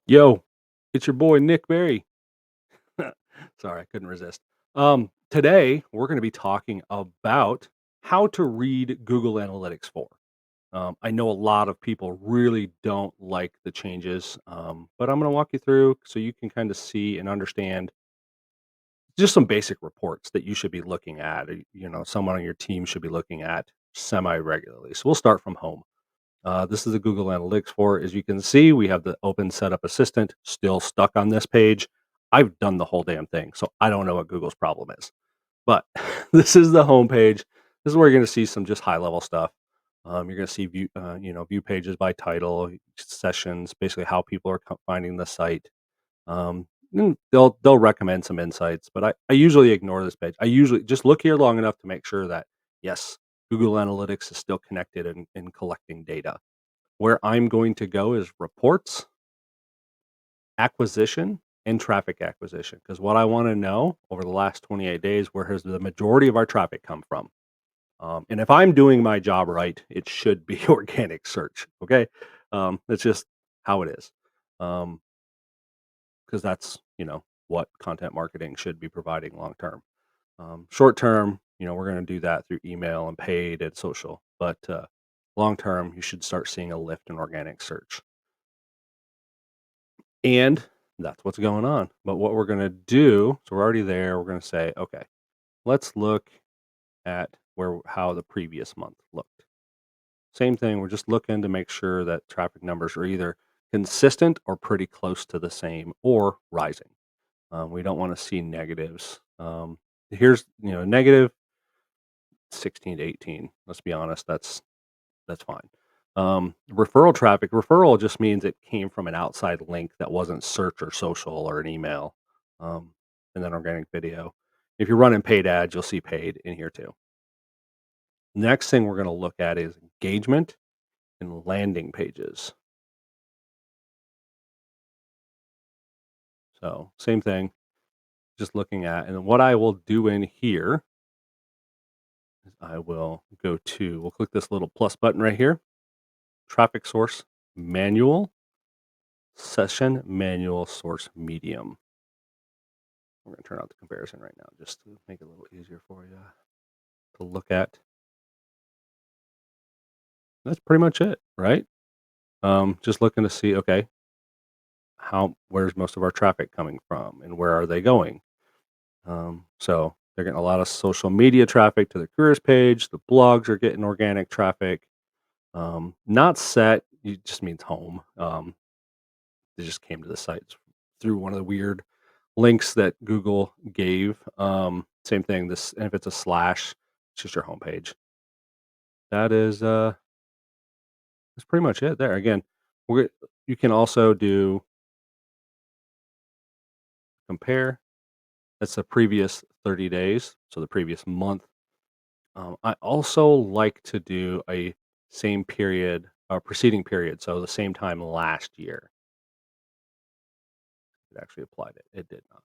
Yo, it's your boy Nick Berry. Sorry, I couldn't resist. Today we're going to be talking about how to read Google Analytics 4. I know a lot of people really don't like the changes, but I'm going to walk you through so you can kind of see and understand just some basic reports that you should be looking at. Someone on your team should be looking at semi regularly. So we'll start from home. This is the Google Analytics for. As you can see, we have the open setup assistant still stuck on this page. I've done the whole damn thing, so I don't know what Google's problem is. But this is the home page. This is where you're going to see some just high level stuff. You're going to see view pages by title, sessions, basically how people are finding the site. They'll recommend some insights, but I usually ignore this page. I usually just look here long enough to make sure that yes, Google Analytics is still connected and collecting data. Where I'm going to go is reports, acquisition, and traffic acquisition. Because what I want to know over the last 28 days, where has the majority of our traffic come from? And if I'm doing my job right, it should be organic search. Okay. That's just how it is. Because that's, what content marketing should be providing long term. Short term, we're going to do that through email and paid and social. But long term, you should start seeing a lift in organic search. And that's what's going on. But what we're going to do, so we're already there, we're going to say, okay, let's look at how the previous month looked. Same thing, we're just looking to make sure that traffic numbers are either consistent or pretty close to the same or rising. We don't want to see negatives. Here's, negative 16 to 18. Let's be honest, that's fine. Referral just means it came from an outside link that wasn't search or social or an email. Um, and then organic video. If you're running paid ads, you'll see paid in here too. Next thing we're going to look at is engagement and landing pages. So same thing, just looking at, and what I will do in here is we'll click this little plus button right here, traffic source, manual, session, manual, source, medium. We're going to turn out the comparison right now just to make it a little easier for you to look at. That's pretty much it, right? Just looking to see, okay, where's most of our traffic coming from and where are they going? So they're getting a lot of social media traffic to the careers page. The blogs are getting organic traffic. Not set, it just means home. They just came to the site through one of the weird links that Google gave. Same thing. And if it's a slash, it's just your homepage. That's pretty much it there. Again, you can also do compare. That's the previous 30 days, so the previous month. I also like to do a same period, preceding period, so the same time last year. It actually applied it. It did not.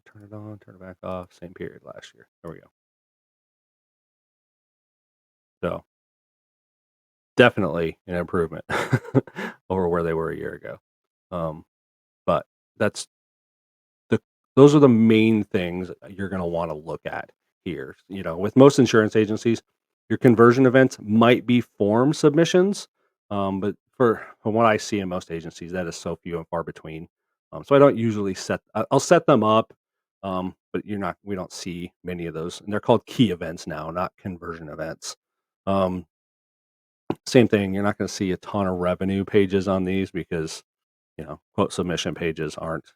Turn it on, turn it back off. Same period last year. There we go. So definitely an improvement over where they were a year ago. Um, but that's the those are the main things you're gonna wanna look at here. With most insurance agencies, your conversion events might be form submissions, but from what I see in most agencies, that is so few and far between. So I don't usually I'll set them up, but we don't see many of those, and they're called key events now, not conversion events. Um, Same thing, you're not gonna see a ton of revenue pages on these because, quote submission pages aren't,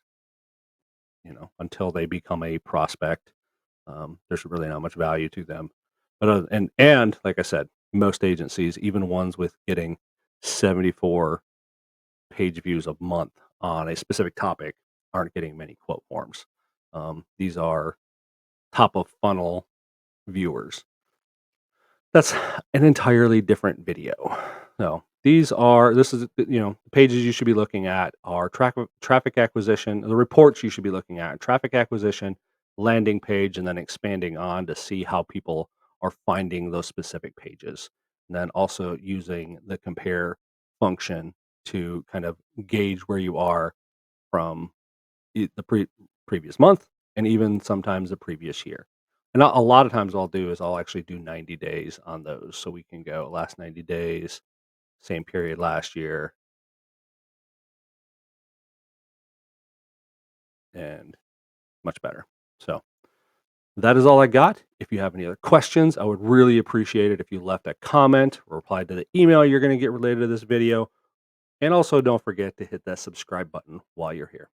until they become a prospect. There's really not much value to them. But and like I said, most agencies, even ones with getting 74 page views a month on a specific topic, aren't getting many quote forms. These are top of funnel viewers. That's an entirely different video. So this is the pages you should be looking at are traffic acquisition. The reports you should be looking at traffic acquisition, landing page, and then expanding on to see how people are finding those specific pages. And then also using the compare function to kind of gauge where you are from the previous month and even sometimes the previous year. And a lot of times, what I'll do is I'll actually do 90 days on those, so we can go last 90 days, same period last year, and much better. So that is all I got. If you have any other questions, I would really appreciate it if you left a comment or replied to the email you're going to get related to this video. And also, don't forget to hit that subscribe button while you're here.